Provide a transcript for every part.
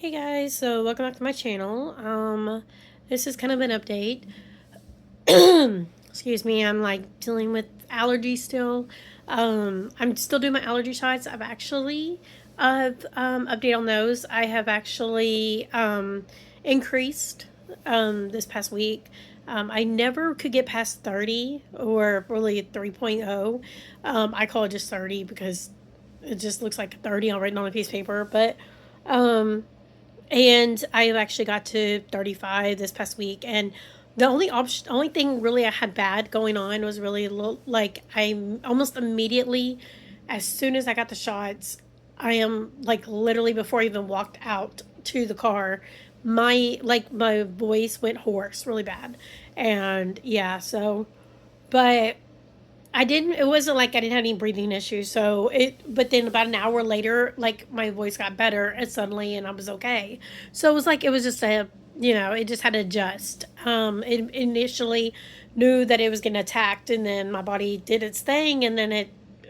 Hey guys, so welcome back to my channel. This is kind of an update. Excuse me, I'm like dealing with allergies still. I'm still doing my allergy shots. I've actually update on those. I have actually increased this past week. I never could get past 30 or really 3.0. I call it just 30 because it just looks like 30 all written on a piece of paper, but um and I actually got to 35 this past week. And the only thing really I had bad going on was really like I almost immediately, as soon as I got the shots, I am like literally before I even walked out to the car, my voice went hoarse really bad, and yeah, so but I didn't. It wasn't like I didn't have any breathing issues. So it. But then about an hour later, like my voice got better, and suddenly, and I was okay. So it was like it was just a. It just had to adjust. It initially knew that it was getting attacked, and then my body did its thing, and then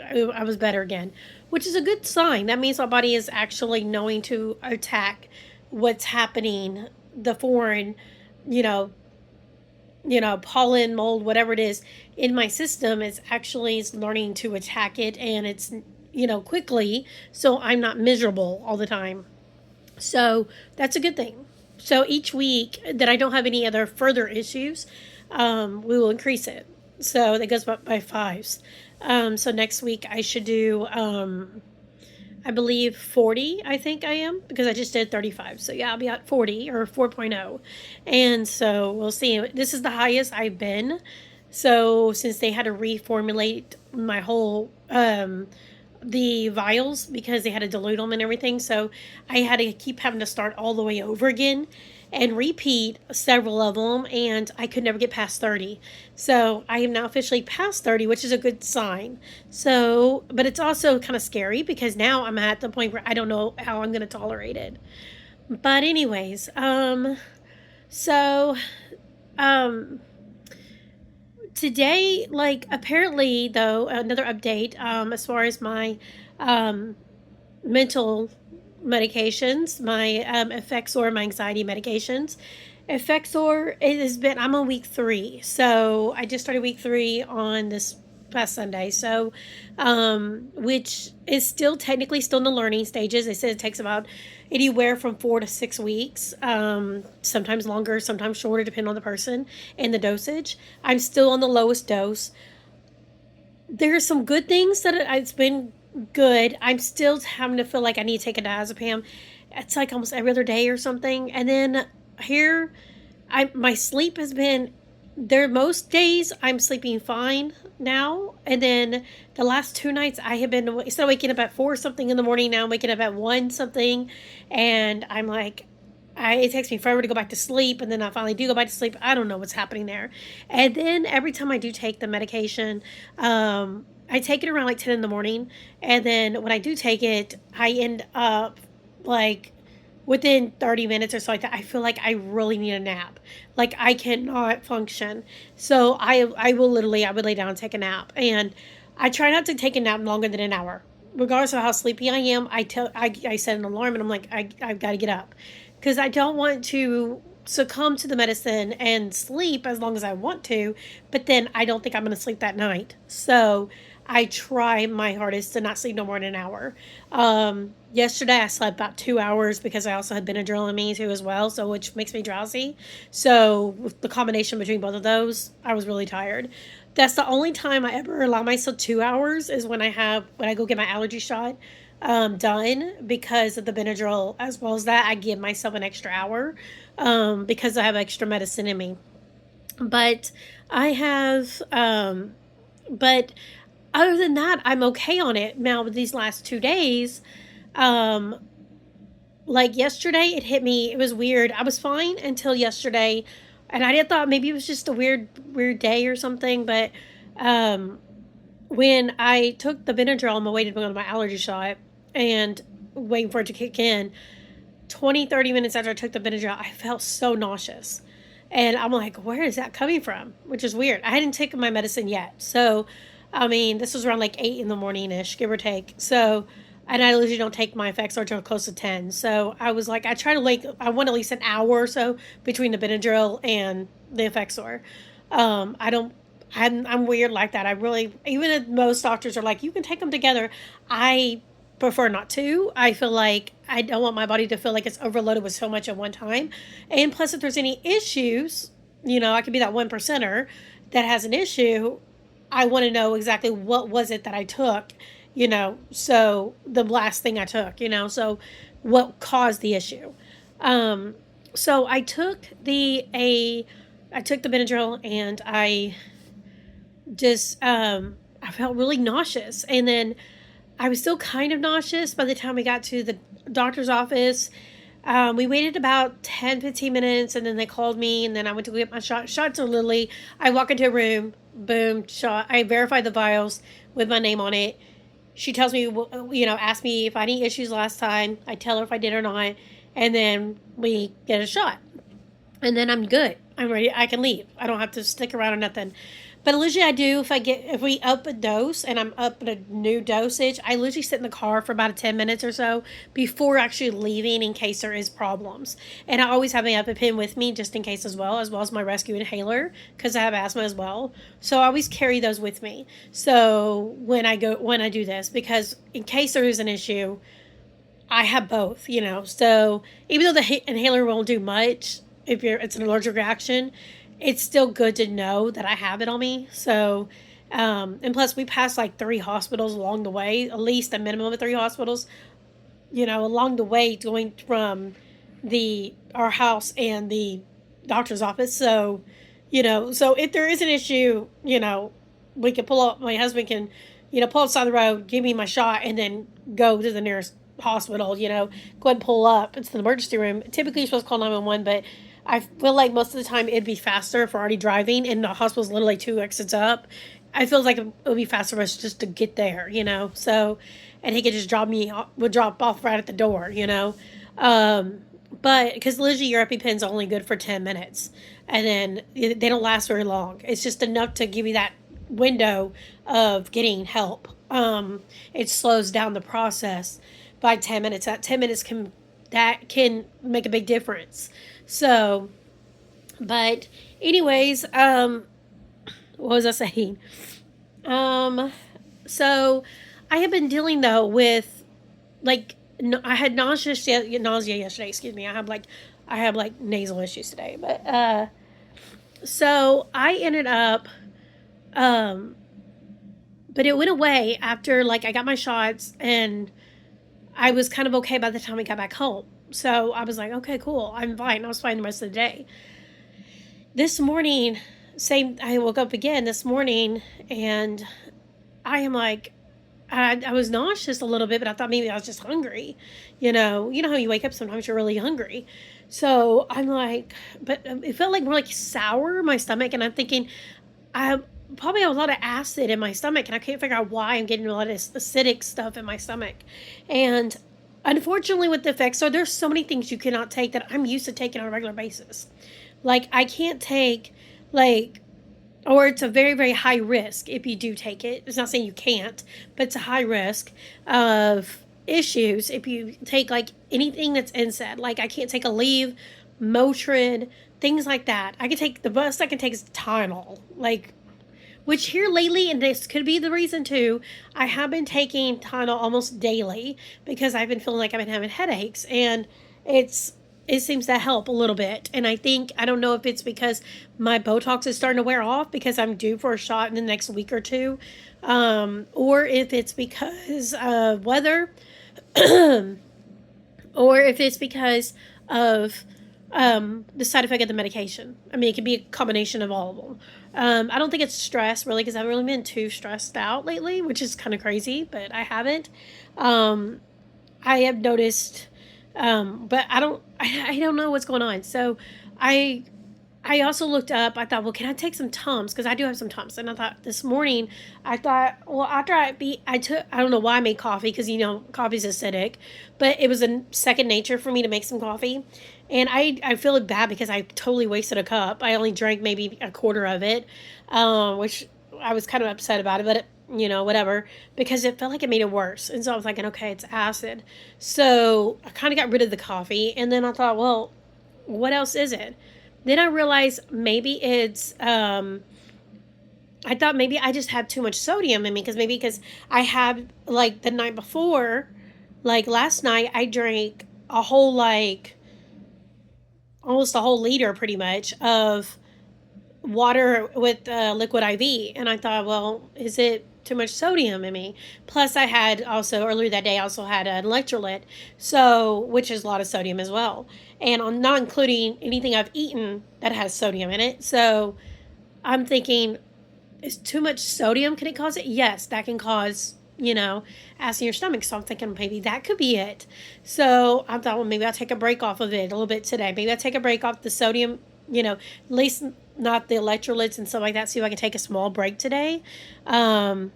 I was better again, which is a good sign. That means my body is actually knowing to attack what's happening, the foreign, you know, pollen, mold, whatever it is in my system, it's actually is learning to attack it, and it's quickly, so I'm not miserable all the time. So that's a good thing. So each week that I don't have any other further issues, we will increase it. So that goes by fives. So next week I should do I believe 40, I think I am, because I just did 35. So yeah, I'll be at 40 or 4.0. And so we'll see. This is the highest I've been. So since they had to reformulate my whole the vials because they had to dilute them and everything. So I had to keep having to start all the way over again and repeat several of them, and I could never get past 30. So I am now officially past 30, which is a good sign. So, but it's also kind of scary because now I'm at the point where I don't know how I'm going to tolerate it. But anyways, so um today, like, apparently though, another update as far as my um mental medications, my effexor, my anxiety medications. Effexor, it has been, I'm on week 3, so I just started week 3 on this past Sunday. So which is still technically still in the learning stages. They said it takes about anywhere from 4 to 6 weeks, sometimes longer, sometimes shorter, depending on the person and the dosage. I'm still on the lowest dose. There are some good things that it's been good. I'm still having to feel like I need to take a diazepam. It's like almost every other day or something. And then here, my sleep has been there. Most days I'm sleeping fine now, and then the last 2 nights I have been, instead of waking up at 4 something in the morning, now I'm waking up at 1 something, and I'm like, it takes me forever to go back to sleep, and then I finally do go back to sleep. I don't know what's happening there. And then every time I do take the medication, I take it around like 10 in the morning, and then when I do take it, I end up like within 30 minutes or so like that, I feel like I really need a nap. Like I cannot function. So I will literally, I would lay down and take a nap. And I try not to take a nap longer than an hour. Regardless of how sleepy I am, I set an alarm, and I'm like, I've got to get up. Because I don't want to succumb to the medicine and sleep as long as I want to, but then I don't think I'm going to sleep that night. So I try my hardest to not sleep no more than an hour. Yesterday I slept about 2 hours because I also had Benadryl in me too as well, so which makes me drowsy. So with the combination between both of those, I was really tired. That's the only time I ever allow myself 2 hours is when I go get my allergy shot done, because of the Benadryl. As well as that, I give myself an extra hour because I have extra medicine in me. But I have, but other than that, I'm okay on it. Now, with these last 2 days, um, like yesterday, it hit me. It was weird. I was fine until yesterday, and I did thought maybe it was just a weird day or something. But um, when I took the Benadryl, I'm waiting on my allergy shot and waiting for it to kick in. 20, 30 minutes after I took the Benadryl, I felt so nauseous. And I'm like, where is that coming from? Which is weird. I hadn't taken my medicine yet. So, I mean, this was around like 8 in the morning ish, give or take. So, and I usually don't take my effects until close to 10. So I was like, I try to like, I want at least an hour or so between the Benadryl and the effexor. I don't. I'm weird like that. I really, even if most doctors are like, you can take them together, I prefer not to. I feel like I don't want my body to feel like it's overloaded with so much at one time. And plus, if there's any issues, I could be that 1%er that has an issue. I want to know exactly what was it that I took, so the last thing I took, so what caused the issue. Um, so I took the Benadryl and I felt really nauseous. And then I was still kind of nauseous by the time we got to the doctor's office. We waited about 10, 15 minutes, and then they called me, and then I went to get my shot. Shots are literally, I walk into a room, boom, shot. I verify the vials with my name on it. She tells me, ask me if I had any issues last time. I tell her if I did or not, and then we get a shot. And then I'm good. I'm ready. I can leave. I don't have to stick around or nothing. But usually I do if we up a dose and I'm up at a new dosage, I usually sit in the car for about 10 minutes or so before actually leaving in case there is problems. And I always have my EpiPen with me just in case as well as my rescue inhaler because I have asthma as well. So I always carry those with me. So when I do this, because in case there is an issue, I have both, So even though the inhaler won't do much, if it's an allergic reaction, it's still good to know that I have it on me. So, and plus we passed like 3 hospitals along the way, at least a minimum of 3 hospitals, along the way going from our house and the doctor's office. So, so if there is an issue, we can pull up, my husband can, pull outside the road, give me my shot, and then go to the nearest hospital, go ahead and pull up. It's the emergency room. Typically you're supposed to call 911, but I feel like most of the time it'd be faster if we're already driving and the hospital's literally 2 exits up. I feel like it would be faster for us just to get there, So, and he could just drop off right at the door, But because literally your EpiPen's only good for 10 minutes, and then they don't last very long. It's just enough to give you that window of getting help. It slows down the process by 10 minutes. That 10 minutes can make a big difference. So, but anyways, what was I saying? So I have been dealing though with like, I had nausea yesterday, excuse me. I have like nasal issues today, but, so I ended up, but it went away after like I got my shots and I was kind of okay by the time we got back home. So I was like, okay, cool. I'm fine. I was fine the rest of the day. This morning, I woke up again this morning and I am like, I was nauseous a little bit, but I thought maybe I was just hungry. You know how you wake up sometimes you're really hungry. So I'm like, but it felt like more like sour in my stomach. And I'm thinking, I probably have a lot of acid in my stomach and I can't figure out why I'm getting a lot of acidic stuff in my stomach. And unfortunately with the effexor, there's so many things you cannot take that I'm used to taking on a regular basis. Like I can't take or it's a very, very high risk if you do take it. It's not saying you can't, but it's a high risk of issues if you take like anything that's NSAID. Like I can't take Aleve, Motrin, things like that. I can take the best I can take is Tylenol. Which here lately, and this could be the reason too, I have been taking Tylenol almost daily because I've been feeling like I've been having headaches, and it seems to help a little bit. And I don't know if it's because my Botox is starting to wear off because I'm due for a shot in the next week or two, or if it's because of weather, or if it's because of the side effect of the medication. I mean, it could be a combination of all of them. I don't think it's stress really because I haven't really been too stressed out lately, which is kind of crazy, but I haven't. I have noticed, but I don't know what's going on. So I also looked up, I thought, well, can I take some Tums? Because I do have some Tums. And I thought this morning, well, after I don't know why I made coffee because, coffee's acidic, but it was a second nature for me to make some coffee. And I feel bad because I totally wasted a cup. I only drank maybe a quarter of it, which I was kind of upset about it. But whatever, because it felt like it made it worse. And so I was thinking, okay, it's acid. So I kind of got rid of the coffee. And then I thought, well, what else is it? Then I realized maybe I thought maybe I just had too much sodium in me, because I had, like, the night before, like last night, I drank a whole, like, almost a whole liter pretty much of water with liquid IV. And I thought, well, is it too much sodium in me? Plus, I had also earlier that day, I also had an electrolyte, so which is a lot of sodium as well. And I'm not including anything I've eaten that has sodium in it. So I'm thinking, is too much sodium, can it cause it? Yes, that can cause, acid in your stomach. So I'm thinking maybe that could be it. So I thought, well, maybe I'll take a break off of it a little bit today. Maybe I'll take a break off the sodium, at least not the electrolytes and stuff like that. See if I can take a small break today, and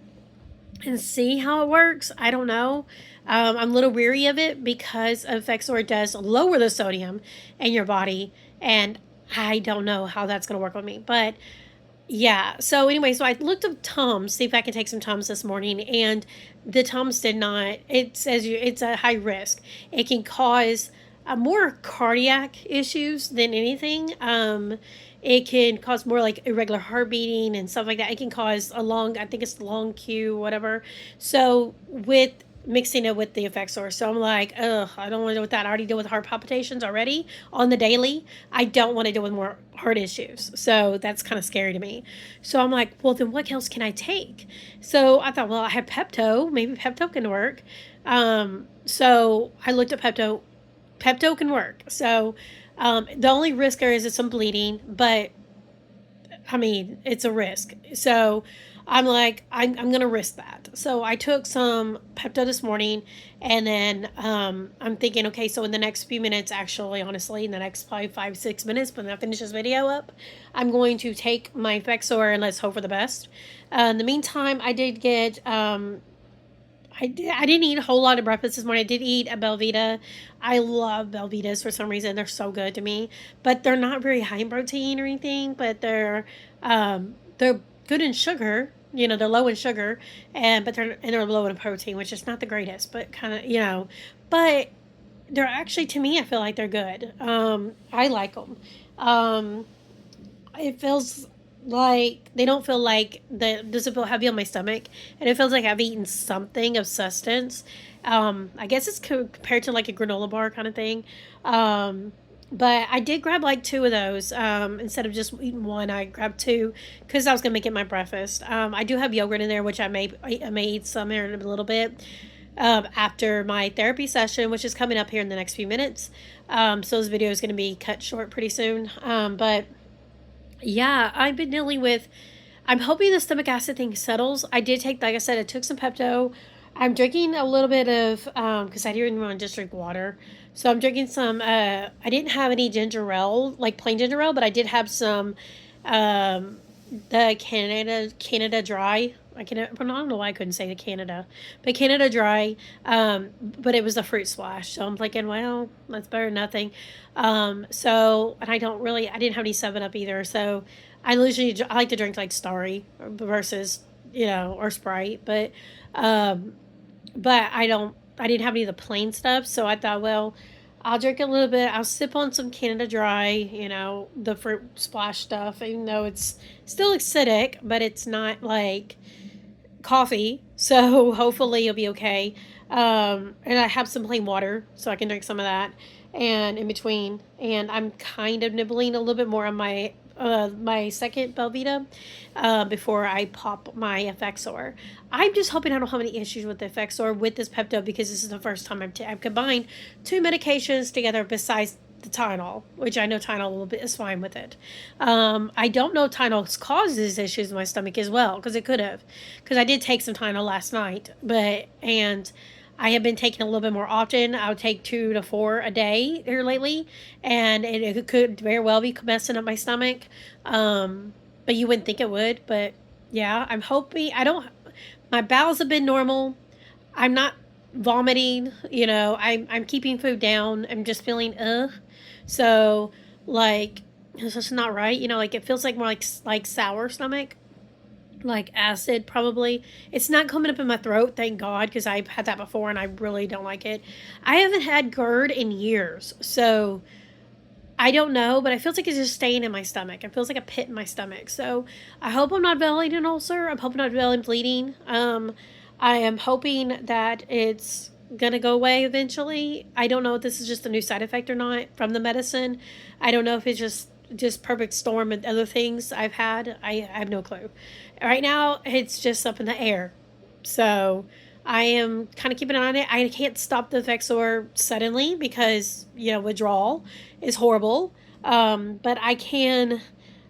see how it works. I don't know. I'm a little weary of it because effexor does lower the sodium in your body, and I don't know how that's going to work on me. But yeah. So anyway, so I looked up Tums, see if I can take some Tums this morning, and the Tums did not. It says it's a high risk. It can cause more cardiac issues than anything. It can cause more like irregular heart beating and stuff like that. It can cause I think it's long Q, whatever. So with mixing it with the effexor. So I'm like, ugh, I don't want to deal with that. I already deal with heart palpitations already on the daily. I don't want to deal with more heart issues. So that's kind of scary to me. So I'm like, well, then what else can I take? So I thought, well, I have Pepto. Maybe Pepto can work. So I looked at Pepto. Pepto can work. So the only risk there is some bleeding, but I mean, it's a risk. So I'm like, I'm going to risk that. So I took some Pepto this morning, and then I'm thinking, okay, so in the next few minutes, actually, honestly, in the next probably 5-6 minutes, when I finish this video up, I'm going to take my effexor and let's hope for the best. In the meantime, I did get I didn't eat a whole lot of breakfast this morning. I did eat a Belvita. I love Belvitas for some reason. They're so good to me, but they're not very high in protein or anything. But they're good in sugar. They're low in sugar, and they're low in protein, which is not the greatest, but kind of But they're actually, to me, I feel like they're good. I like them. It feels like they don't feel like doesn't feel heavy on my stomach, and it feels like I've eaten something of substance. I guess it's compared to like a granola bar kind of thing. But I did grab like two of those. Instead of just eating one, I grabbed two because I was gonna make it my breakfast. I do have yogurt in there, which I may eat some here in a little bit. After my therapy session, which is coming up here in the next few minutes. So this video is going to be cut short pretty soon. But yeah, I've been dealing with. I'm hoping the stomach acid thing settles. I did take, like I said, I took some Pepto. I'm drinking a little bit of, because I didn't want to just drink water. So I'm drinking some, I didn't have any ginger ale, like plain ginger ale, but I did have some, the Canada Dry. I don't know why I couldn't say the Canada, but Canada Dry. But it was a fruit splash, so I'm thinking, well, that's better than nothing. So, and I didn't have any 7-Up either. So I like to drink like Starry versus or Sprite, but I didn't have any of the plain stuff, so I thought, well, I'll drink a little bit. I'll sip on some Canada Dry, the fruit splash stuff, even though it's still acidic, but it's not like coffee. So hopefully it'll be okay. And I have some plain water, so I can drink some of that. And in between, and I'm kind of nibbling a little bit more on my second Belvita before I pop my effexor. I'm just hoping I don't have any issues with the effexor with this Pepto, because this is the first time I've combined two medications together besides the Tylenol, which I know Tylenol is fine with it. I don't know if Tylenol causes issues in my stomach as well, because it could have. Because I did take some Tylenol last night, and I have been taking a little bit more often. I would take 2 to 4 a day here lately, and it could very well be messing up my stomach. But you wouldn't think it would. But yeah, I'm hoping my bowels have been normal. I'm not vomiting. I'm keeping food down. I'm just feeling so like it's just not right. Like it feels like more like sour stomach. like acid probably. It's not coming up in my throat, thank God, because I've had that before and I really don't like it. I haven't had GERD in years, so I don't know, but it feels like it's just staying in my stomach. It feels like a pit in my stomach. So I hope I'm not developing an ulcer. I'm hoping I'm not developing bleeding. I am hoping that it's gonna go away eventually. I don't know if this is just a new side effect or not from the medicine. I don't know if it's just perfect storm and other things I've had. I have no clue. Right now, it's just up in the air. So I am kind of keeping an eye on it. I can't stop the effexor suddenly because withdrawal is horrible. But I can.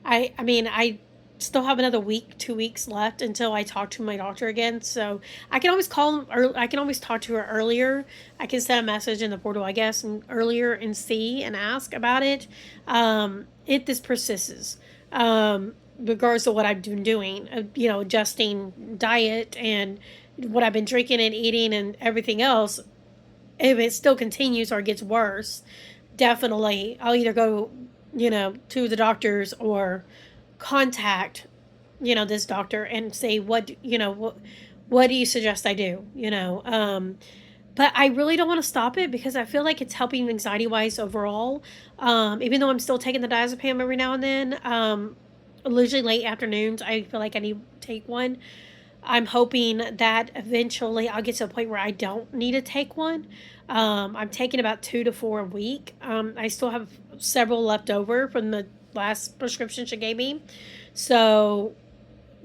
I mean I still have another week, 2 weeks left until I talk to my doctor again. So I can always call them, or I can always talk to her earlier. I can send a message in the portal, I guess, and earlier and see and ask about it. If this persists. Regardless of what I've been doing, adjusting diet and what I've been drinking and eating and everything else, if it still continues or gets worse, definitely I'll either go, to the doctors or contact, this doctor and say, what do you suggest I do? But I really don't want to stop it because I feel like it's helping anxiety wise overall. Even though I'm still taking the diazepam every now and then, usually late afternoons, I feel like I need to take one. I'm hoping that eventually I'll get to a point where I don't need to take one. I'm taking about 2 to 4 a week. I still have several left over from the last prescription she gave me. So,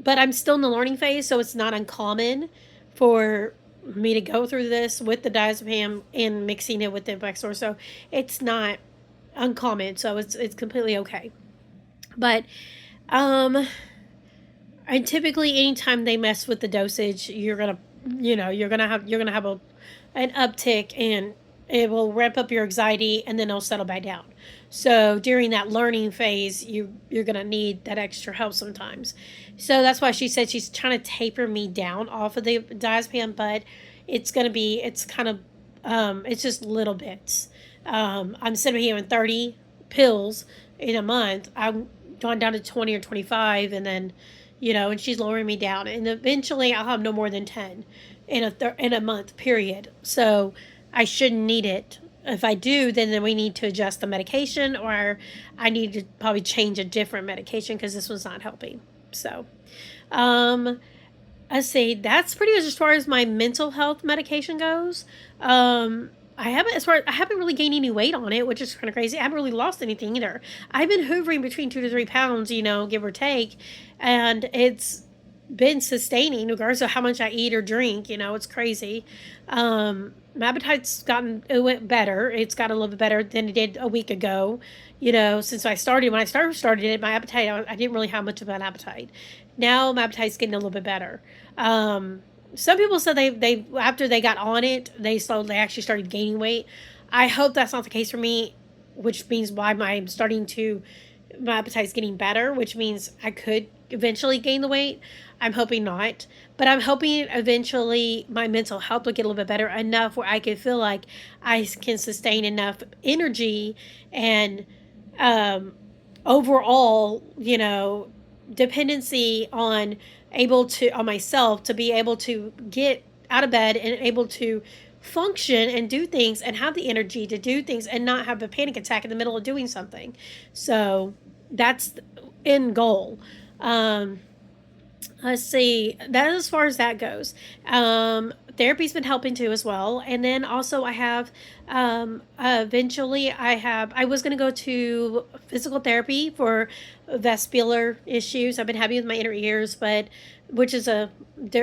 but I'm still in the learning phase, so it's not uncommon for me to go through this with the diazepam and mixing it with the effexor. So it's not uncommon. So it's completely okay. But and typically anytime they mess with the dosage, you're gonna have an uptick, and it will ramp up your anxiety and then it'll settle back down. So during that learning phase, you're gonna need that extra help sometimes. So that's why she said she's trying to taper me down off of the diazepam, but it's kind of it's just little bits. I'm sitting here on 30 pills in a month. I'm gone down to 20 or 25, and then and she's lowering me down, and eventually I'll have no more than 10 in a month period. So I shouldn't need it. If I do, then we need to adjust the medication, or I need to probably change a different medication because this one's not helping. So um I say that's pretty much as far as my mental health medication goes. I haven't really gained any weight on it, which is kind of crazy. I haven't really lost anything either. I've been hovering between 2 to 3 pounds, give or take, and it's been sustaining regardless of how much I eat or drink. It's crazy. My appetite's it went better. It's got a little bit better than it did a week ago. Since I started, when I started it, my appetite, I didn't really have much of an appetite. Now my appetite's getting a little bit better. Some people said they after they got on it, they actually started gaining weight. I hope that's not the case for me, which means why my appetite's getting better, which means I could eventually gain the weight. I'm hoping not, but I'm hoping eventually my mental health will get a little bit better enough where I can feel like I can sustain enough energy and overall, dependency on myself to be able to get out of bed and able to function and do things and have the energy to do things and not have a panic attack in the middle of doing something. So that's the end goal. Let's see. That as far as that goes. Therapy's been helping too as well. And then also I have eventually I was going to go to physical therapy for vestibular issues I've been having with my inner ears, but which is a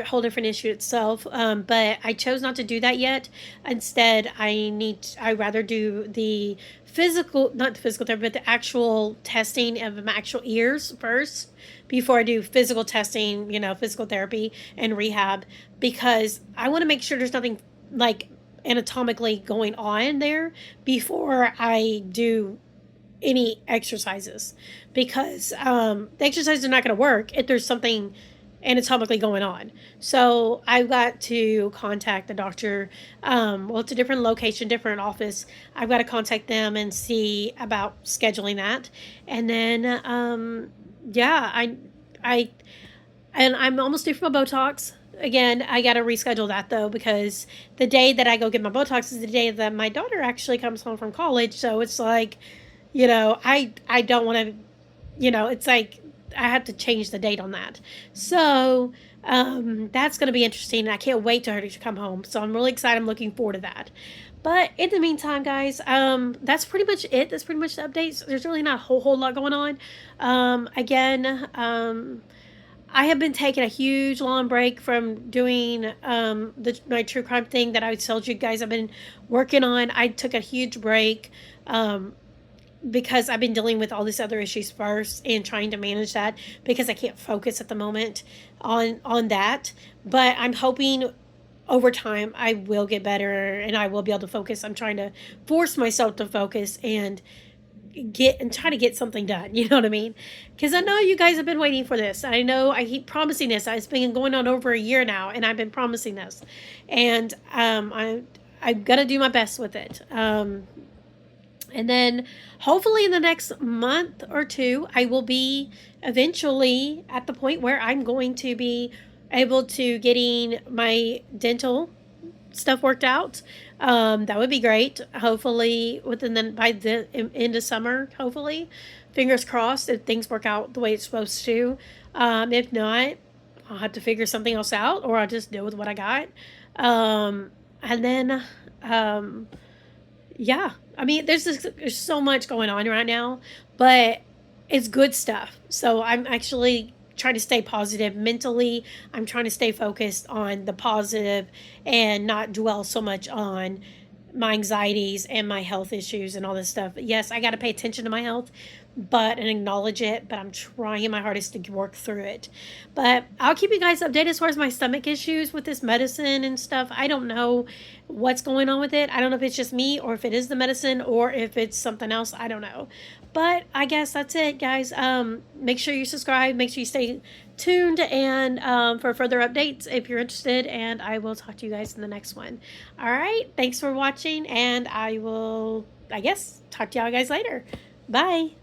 whole different issue itself. But I chose not to do that yet. Instead, I rather do the not the physical therapy, but the actual testing of my actual ears first before I do physical testing, physical therapy and rehab, because I want to make sure there's nothing like anatomically going on there before I do any exercises, because the exercises are not going to work if there's something anatomically going on. So I've got to contact the doctor. It's a different location, different office. I've got to contact them and see about scheduling that. And then, yeah, I and I'm almost due for my Botox. Again, I got to reschedule that though, because the day that I go get my Botox is the day that my daughter actually comes home from college. So it's like, I don't want to, it's like I have to change the date on that. So that's going to be interesting. I can't wait to her to come home. So I'm really excited. I'm looking forward to that. But in the meantime, guys, that's pretty much it. That's pretty much the updates. There's really not a whole lot going on. Again, I have been taking a huge long break from doing my true crime thing that I told you guys I've been working on. I took a huge break because I've been dealing with all these other issues first and trying to manage that because I can't focus at the moment on that. But I'm hoping over time I will get better and I will be able to focus. I'm trying to force myself to focus and try to get something done. You know what I mean? Because I know you guys have been waiting for this. I know I keep promising this. It's been going on over a year now, and I've been promising this, and I'm gonna do my best with it. And then hopefully in the next month or two, I will be eventually at the point where I'm going to be able to getting my dental stuff worked out. That would be great. Hopefully by the end of summer, hopefully. Fingers crossed if things work out the way it's supposed to. If not, I'll have to figure something else out or I'll just deal with what I got. And then yeah, I mean, there's so much going on right now, but it's good stuff. So I'm actually trying to stay positive mentally. I'm trying to stay focused on the positive and not dwell so much on my anxieties and my health issues and all this stuff. Yes, I got to pay attention to my health, and acknowledge it, but I'm trying my hardest to work through it. But I'll keep you guys updated as far as my stomach issues with this medicine and stuff. I don't know what's going on with it. I don't know if it's just me or if it is the medicine or if it's something else. I don't know. But I guess that's it, guys. Make sure you subscribe. Make sure you stay tuned and for further updates if you're interested. And I will talk to you guys in the next one. All right. Thanks for watching. And I will, I guess, talk to y'all guys later. Bye.